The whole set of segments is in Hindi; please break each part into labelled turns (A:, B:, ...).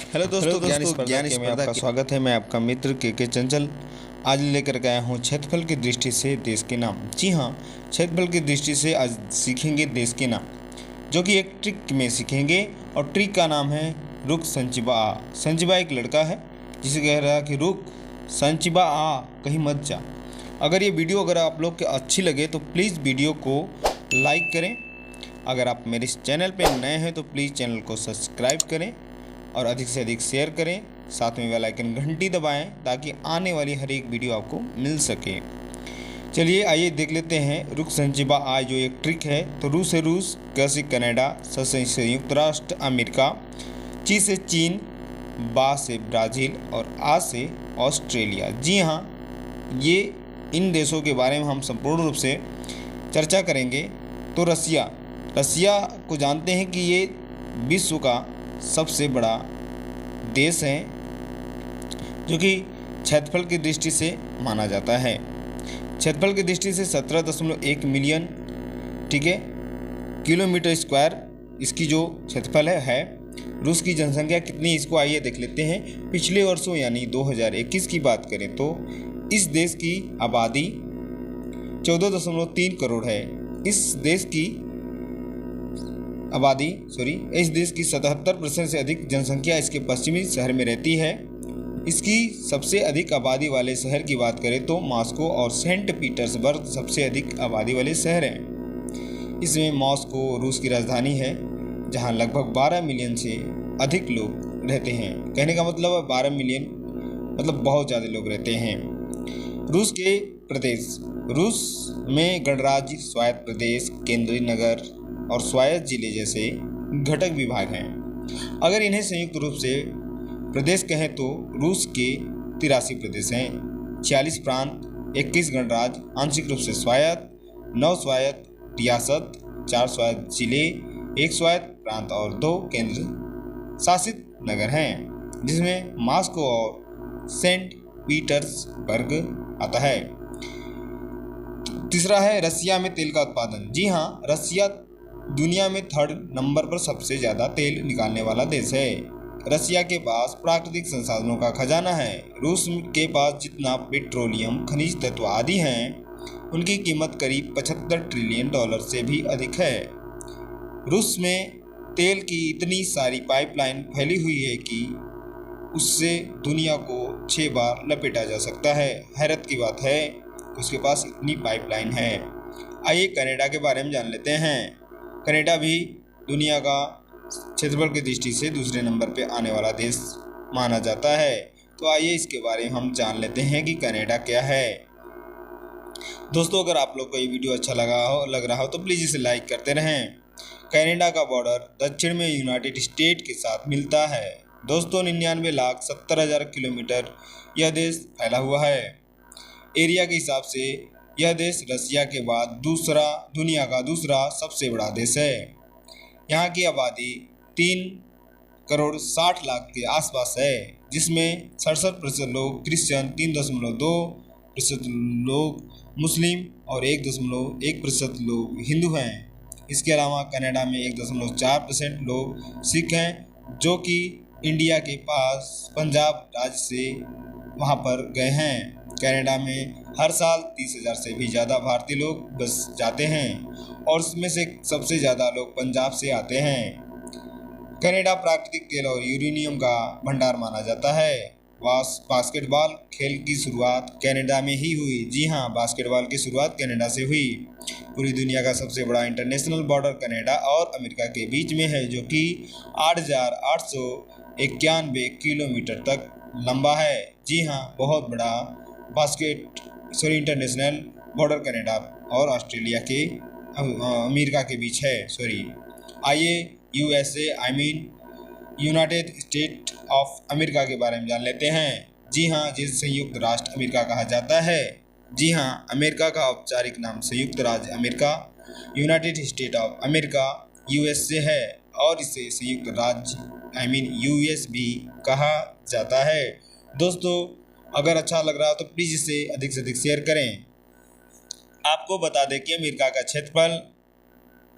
A: हेलो दोस्तों, ज्ञान स्पर्धा में आपका स्वागत है। मैं आपका मित्र के चंचल आज लेकर के आया हूँ क्षेत्रफल की दृष्टि से देश के नाम। जी हाँ, क्षेत्रफल की दृष्टि से आज सीखेंगे देश के नाम, जो कि एक ट्रिक में सीखेंगे। और ट्रिक का नाम है रुक संचिबा आ। संचिबा एक लड़का है जिसे कह रहा है कि रुक संचिबा आ, कहीं मत जा। अगर ये वीडियो अगर आप लोग के अच्छी लगे तो प्लीज़ वीडियो को लाइक करें। अगर आप मेरे इस चैनल पर नए हैं तो प्लीज़ चैनल को सब्सक्राइब करें और अधिक से अधिक शेयर करें। साथ में बेल आइकन घंटी दबाएं ताकि आने वाली हर एक वीडियो आपको मिल सके। चलिए आइए देख लेते हैं रुक संचिबा आ जो एक ट्रिक है। तो रू से रूस, क से कनाडा, स से संयुक्त राष्ट्र अमेरिका, ची से चीन, बा से ब्राज़ील और आ से ऑस्ट्रेलिया। जी हाँ, ये इन देशों के बारे में हम संपूर्ण रूप से चर्चा करेंगे। तो रसिया को जानते हैं कि ये विश्व का सबसे बड़ा देश है, जो कि क्षेत्रफल की दृष्टि से माना जाता है। क्षेत्रफल की दृष्टि से 17.1 मिलियन किलोमीटर स्क्वायर इसकी जो क्षेत्रफल है। रूस की जनसंख्या कितनी, इसको आइए देख लेते हैं। पिछले वर्षों यानी 2021 की बात करें तो इस देश की आबादी 14.3 करोड़ है। इस देश की 77% से अधिक जनसंख्या इसके पश्चिमी शहर में रहती है। इसकी सबसे अधिक आबादी वाले शहर की बात करें तो मॉस्को और सेंट पीटर्सबर्ग सबसे अधिक आबादी वाले शहर हैं। इसमें मॉस्को रूस की राजधानी है, जहां लगभग 12 मिलियन से अधिक लोग रहते हैं। कहने का मतलब है 12 मिलियन मतलब बहुत ज़्यादा लोग रहते हैं। रूस के प्रदेश, रूस में गणराज्य, स्वायत्त प्रदेश, केंद्रीय नगर और स्वायत्त जिले जैसे घटक विभाग हैं। अगर इन्हें संयुक्त रूप से प्रदेश कहें तो रूस के 83 प्रदेश हैं, 46 प्रांत, 21 गणराज्य आंशिक रूप से स्वायत्त, 9 स्वायत्त रियासत, 4 स्वायत्त जिले, 1 स्वायत्त प्रांत और 2 केंद्र शासित नगर हैं, जिसमें मॉस्को और सेंट पीटर्सबर्ग आता है। तीसरा है रसिया में तेल का उत्पादन। जी हाँ, रसिया दुनिया में 3rd नंबर पर सबसे ज़्यादा तेल निकालने वाला देश है। रसिया के पास प्राकृतिक संसाधनों का खजाना है। रूस के पास जितना पेट्रोलियम, खनिज तत्व आदि हैं, उनकी कीमत करीब 75 ट्रिलियन डॉलर से भी अधिक है। रूस में तेल की इतनी सारी पाइपलाइन फैली हुई है कि उससे दुनिया को 6 बार लपेटा जा सकता है। हैरत की बात है, उसके पास इतनी पाइपलाइन है। आइए कनाडा के बारे में जान लेते हैं। कनाडा भी दुनिया का क्षेत्रफल की दृष्टि से दूसरे नंबर पे आने वाला देश माना जाता है। तो आइए इसके बारे में हम जान लेते हैं कि कनाडा क्या है। दोस्तों, अगर आप लोग को ये वीडियो अच्छा लग रहा हो तो प्लीज़ इसे लाइक करते रहें। कनाडा का बॉर्डर दक्षिण में यूनाइटेड स्टेट के साथ मिलता है। दोस्तों, 99,70,000 किलोमीटर यह देश फैला हुआ है। एरिया के हिसाब से यह देश रसिया के बाद दुनिया का दूसरा सबसे बड़ा देश है। यहाँ की आबादी 3 करोड़ 60 लाख के आसपास है, जिसमें 67% लोग क्रिश्चियन, 3.2% लोग मुस्लिम और 1.1% लोग हिंदू हैं। इसके अलावा कनाडा में 1.4% लोग सिख हैं, जो कि इंडिया के पास पंजाब राज्य से वहाँ पर गए हैं। कनाडा में हर साल 30,000 से भी ज़्यादा भारतीय लोग बस जाते हैं और उसमें से सबसे ज़्यादा लोग पंजाब से आते हैं। कनाडा प्राकृतिक तेल और यूरेनियम का भंडार माना जाता है। बास्केटबॉल खेल की शुरुआत कनाडा में ही हुई। जी हाँ, बास्केटबॉल की शुरुआत कनाडा से हुई। पूरी दुनिया का सबसे बड़ा इंटरनेशनल बॉर्डर कनाडा और अमेरिका के बीच में है, जो कि 8,891 किलोमीटर तक लंबा है। जी हाँ, बहुत बड़ा इंटरनेशनल बॉर्डर कनाडा और ऑस्ट्रेलिया के अमेरिका के बीच है। आइए यूनाइटेड स्टेट ऑफ अमेरिका के बारे में जान लेते हैं। जी हाँ, जिसे संयुक्त राष्ट्र अमेरिका कहा जाता है। जी हाँ, अमेरिका का औपचारिक नाम संयुक्त राज्य America, United state of America USA है और इसे संयुक्त राज्य US भी कहा जाता है। दोस्तों, अगर अच्छा लग रहा हो तो प्लीज़ इसे अधिक से अधिक शेयर करें। आपको बता दें कि अमेरिका का क्षेत्रफल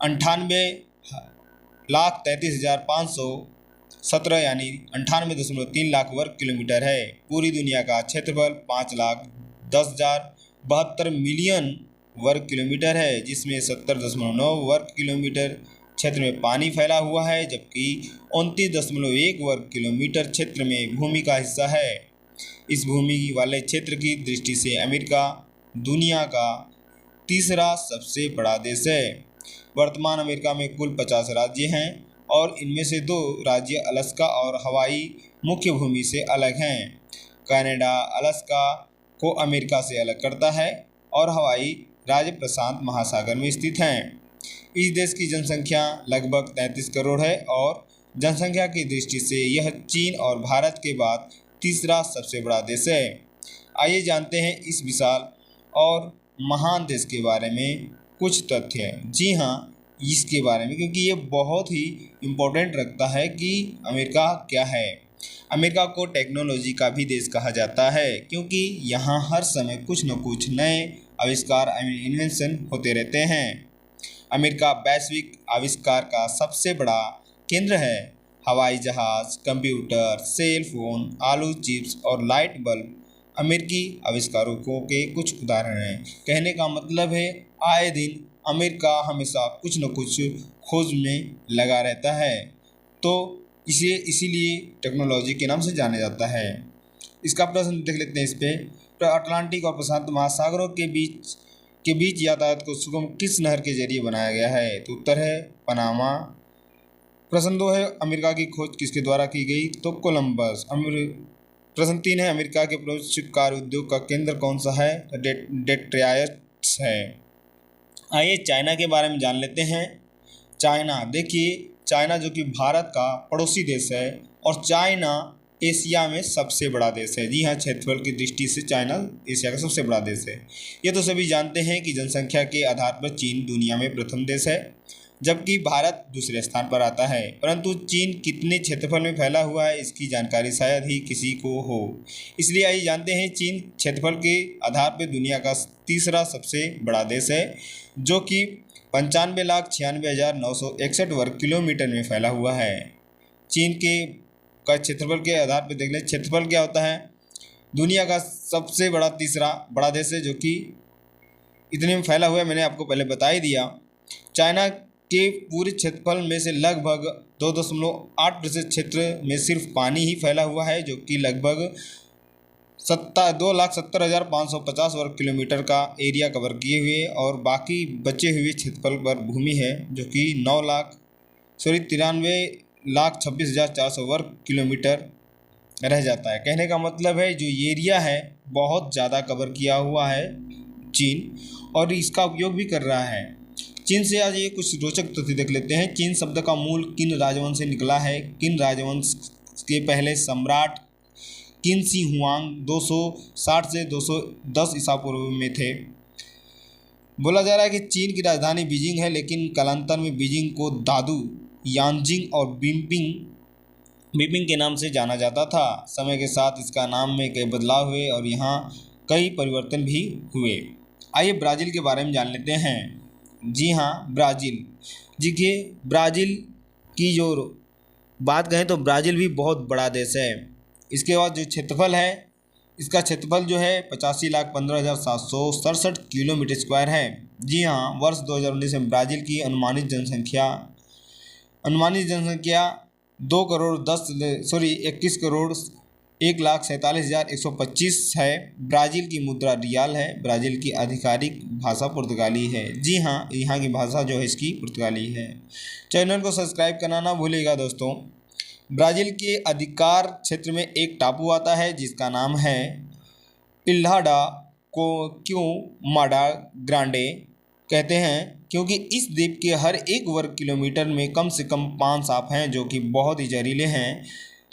A: 98,33,500 17 यानी 98.3 लाख वर्ग किलोमीटर है। पूरी दुनिया का क्षेत्रफल 5,10,72 मिलियन वर्ग किलोमीटर है, जिसमें 70.9 वर्ग किलोमीटर क्षेत्र में पानी फैला हुआ है, जबकि 29.1 वर्ग किलोमीटर क्षेत्र में भूमि का हिस्सा है। इस भूमि वाले क्षेत्र की दृष्टि से अमेरिका दुनिया का तीसरा सबसे बड़ा देश है। वर्तमान अमेरिका में कुल 50 राज्य हैं और इनमें से 2 राज्य अलास्का और हवाई मुख्य भूमि से अलग हैं। कनाडा अलास्का को अमेरिका से अलग करता है और हवाई राज्य प्रशांत महासागर में स्थित है। इस देश की जनसंख्या लगभग 33 करोड़ है और जनसंख्या की दृष्टि से यह चीन और भारत के बाद तीसरा सबसे बड़ा देश है। आइए जानते हैं इस विशाल और महान देश के बारे में कुछ तथ्य। जी हाँ, इसके बारे में, क्योंकि ये बहुत ही इम्पोर्टेंट रखता है कि अमेरिका क्या है। अमेरिका को टेक्नोलॉजी का भी देश कहा जाता है, क्योंकि यहाँ हर समय कुछ न कुछ नए आविष्कार इन्वेंशन होते रहते हैं। अमेरिका वैश्विक आविष्कार का सबसे बड़ा केंद्र है। हवाई जहाज, कंप्यूटर, सेल फोन, आलू चिप्स और लाइट बल्ब अमेरिकी आविष्कारों के कुछ उदाहरण हैं। कहने का मतलब है आए दिन अमेरिका हमेशा कुछ न कुछ खोज में लगा रहता है, तो इसे इसीलिए टेक्नोलॉजी के नाम से जाना जाता है। इसका प्रश्न देख लेते हैं। इस पे अटलांटिक और प्रशांत महासागरों के बीच यातायात को सुगम किस नहर के जरिए बनाया गया है? तो उत्तर है पनामा। प्रश्न 2 है अमेरिका की खोज किसके द्वारा की गई? तो कोलंबस। प्रश्न 3 है अमेरिका के प्रमुख कार उद्योग का केंद्र कौन सा है? डेट्रॉयट है। आइए चाइना के बारे में जान लेते हैं। चाइना, देखिए चाइना जो कि भारत का पड़ोसी देश है और चाइना एशिया में सबसे बड़ा देश है। जी हाँ, क्षेत्रफल की दृष्टि से चाइना एशिया का सबसे बड़ा देश है। ये तो सभी जानते हैं कि जनसंख्या के आधार पर चीन दुनिया में प्रथम देश है, जबकि भारत दूसरे स्थान पर आता है। परंतु चीन कितने क्षेत्रफल में फैला हुआ है इसकी जानकारी शायद ही किसी को हो, इसलिए आइए जानते हैं। चीन क्षेत्रफल के आधार पर दुनिया का तीसरा सबसे बड़ा देश है, जो कि 95,96,961 वर्ग किलोमीटर में फैला हुआ है। चीन के क्षेत्रफल के आधार पर देख लें, क्षेत्रफल क्या होता है। दुनिया का सबसे बड़ा तीसरा बड़ा देश है, जो कि इतने में फैला हुआ है, मैंने आपको पहले बता ही दिया। चाइना के पूरे क्षेत्रफल में से लगभग 2.8% क्षेत्र में सिर्फ पानी ही फैला हुआ है, जो कि लगभग 2,70,550 वर्ग किलोमीटर का एरिया कवर किए हुए, और बाकी बचे हुए क्षेत्रफल पर भूमि है, जो कि 93,26,400 वर्ग किलोमीटर रह जाता है। कहने का मतलब है जो एरिया है बहुत ज़्यादा कवर किया हुआ है चीन, और इसका उपयोग भी कर रहा है। चीन से आज ये कुछ रोचक तथ्य देख लेते हैं। चीन शब्द का मूल किन राजवंश से निकला है? किन राजवंश के पहले सम्राट किन शी हुआंग 260 से 210 ईसा पूर्व में थे। बोला जा रहा है कि चीन की राजधानी बीजिंग है, लेकिन कालांतर में बीजिंग को दादू, यांजिंग और बिपिंग के नाम से जाना जाता था। समय के साथ इसका नाम में कई बदलाव हुए और यहाँ कई परिवर्तन भी हुए। आइए ब्राज़ील के बारे में जान लेते हैं। जी हाँ, ब्राज़ील। देखिए ब्राज़ील की जो बात कहें तो ब्राज़ील भी बहुत बड़ा देश है। इसके बाद जो क्षेत्रफल है, इसका क्षेत्रफल जो है 85,15,767 किलोमीटर स्क्वायर है। जी हाँ, वर्ष 2019 में ब्राज़ील की अनुमानित जनसंख्या 21 करोड़ 1,47,125 है। ब्राज़ील की मुद्रा रियाल है। ब्राज़ील की आधिकारिक भाषा पुर्तगाली है। जी हाँ, यहाँ की भाषा जो है इसकी पुर्तगाली है। चैनल को सब्सक्राइब करना ना भूलिएगा दोस्तों। ब्राज़ील के अधिकार क्षेत्र में एक टापू आता है जिसका नाम है इल्हा डा माडा ग्रांडे। कहते हैं क्योंकि इस द्वीप के हर 1 वर्ग किलोमीटर में कम से कम 5 सांप हैं, जो कि बहुत ही जहरीले हैं।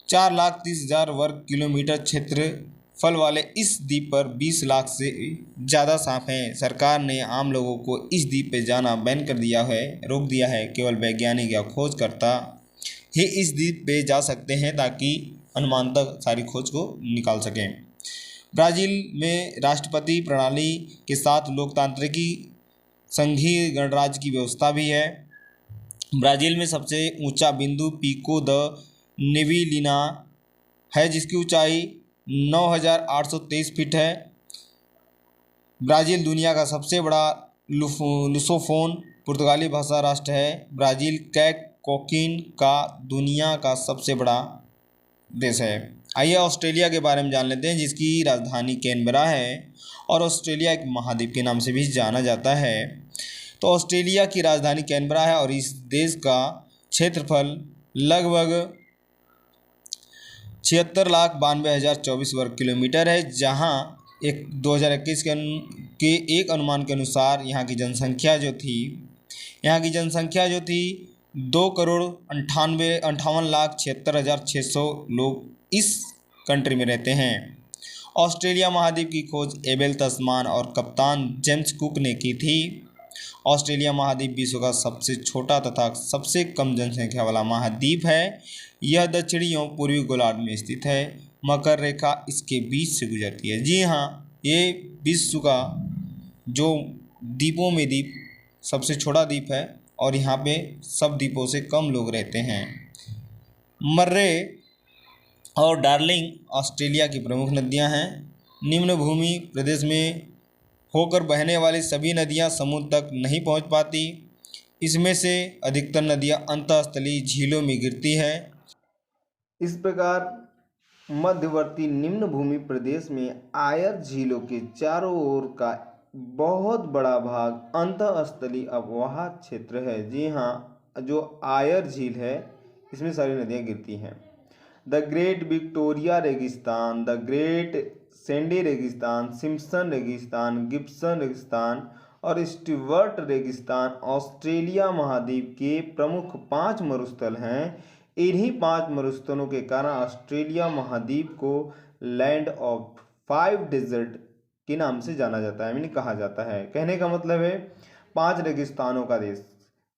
A: 4,30,000 वर्ग किलोमीटर क्षेत्रफल वाले इस द्वीप पर 20 लाख से ज़्यादा सांप हैं। सरकार ने आम लोगों को इस द्वीप पर जाना बैन कर दिया है, रोक दिया है। केवल वैज्ञानिक या खोजकर्ता ही इस द्वीप पे जा सकते हैं, ताकि अनुमान तक सारी खोज को निकाल सकें। ब्राज़ील में राष्ट्रपति प्रणाली के साथ लोकतांत्रिकी संघीय गणराज्य की व्यवस्था भी है। ब्राज़ील में सबसे ऊंचा बिंदु पिको द नेविलिना है जिसकी ऊंचाई 9,823 फीट है। ब्राज़ील दुनिया का सबसे बड़ा लुसोफोन पुर्तगाली भाषा राष्ट्र है। ब्राज़ील कैक कोकीन का दुनिया का सबसे बड़ा देश है। आइए ऑस्ट्रेलिया के बारे में जान लेते हैं जिसकी राजधानी कैनबरा है और ऑस्ट्रेलिया एक महाद्वीप के नाम से भी जाना जाता है। तो ऑस्ट्रेलिया की राजधानी कैनबरा है और इस देश का क्षेत्रफल लगभग 76,92,024 वर्ग किलोमीटर है, जहां 2021 के एक अनुमान के अनुसार यहाँ की जनसंख्या जो थी 2,58,76,600 लोग इस कंट्री में रहते हैं। ऑस्ट्रेलिया महाद्वीप की खोज एबेल तस्मान और कप्तान जेम्स कुक ने की थी। ऑस्ट्रेलिया महाद्वीप विश्व का सबसे छोटा तथा सबसे कम जनसंख्या वाला महाद्वीप है। यह दक्षिणी एवं पूर्वी गोलार्ध में स्थित है। मकर रेखा इसके बीच से गुजरती है। जी हाँ, ये विश्व का जो द्वीपों में द्वीप सबसे छोटा द्वीप है और यहाँ पे सब द्वीपों से कम लोग रहते हैं। मर्रे और डार्लिंग ऑस्ट्रेलिया की प्रमुख नदियाँ हैं। निम्न भूमि प्रदेश में होकर बहने वाली सभी नदियाँ समुद्र तक नहीं पहुँच पाती। इसमें से अधिकतर नदियाँ अंतःस्थलीय झीलों में गिरती है। इस प्रकार मध्यवर्ती निम्न भूमि प्रदेश में आयर झीलों के चारों ओर का बहुत बड़ा भाग अंतःस्थलीय अववाह क्षेत्र है। जी हाँ, जो आयर झील है इसमें सारी नदियाँ गिरती हैं। द ग्रेट विक्टोरिया रेगिस्तान, द ग्रेट सैंडी रेगिस्तान, सिम्पसन रेगिस्तान, गिब्सन रेगिस्तान और स्टीवर्ट रेगिस्तान ऑस्ट्रेलिया महाद्वीप के प्रमुख 5 मरुस्थल हैं। इन्हीं 5 मरुस्थलों के कारण ऑस्ट्रेलिया महाद्वीप को लैंड ऑफ 5 डेजर्ट के नाम से जाना जाता है, यानी कहा जाता है। कहने का मतलब है 5 रेगिस्तानों का देश,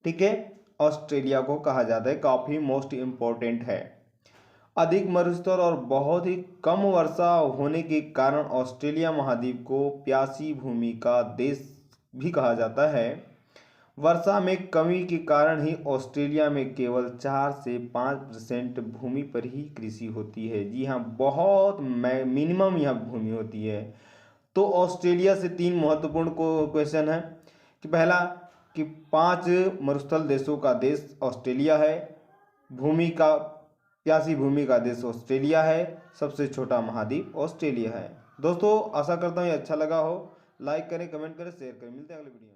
A: ठीक है, ऑस्ट्रेलिया को कहा जाता है। काफ़ी मोस्ट इम्पोर्टेंट है। अधिक मरुस्थल और बहुत ही कम वर्षा होने के कारण ऑस्ट्रेलिया महाद्वीप को प्यासी भूमि का देश भी कहा जाता है। वर्षा में कमी के कारण ही ऑस्ट्रेलिया में केवल 4 से 5% भूमि पर ही कृषि होती है। जी हाँ, बहुत मिनिमम यहाँ भूमि होती है। तो ऑस्ट्रेलिया से 3 महत्वपूर्ण क्वेश्चन है कि पहला कि 5 मरुस्थल देशों का देश ऑस्ट्रेलिया है, प्यासी भूमि का देश ऑस्ट्रेलिया है, सबसे छोटा महाद्वीप ऑस्ट्रेलिया है। दोस्तों, आशा करता हूँ ये अच्छा लगा हो। लाइक करें, कमेंट करें, शेयर करें। मिलते हैं अगले वीडियो में।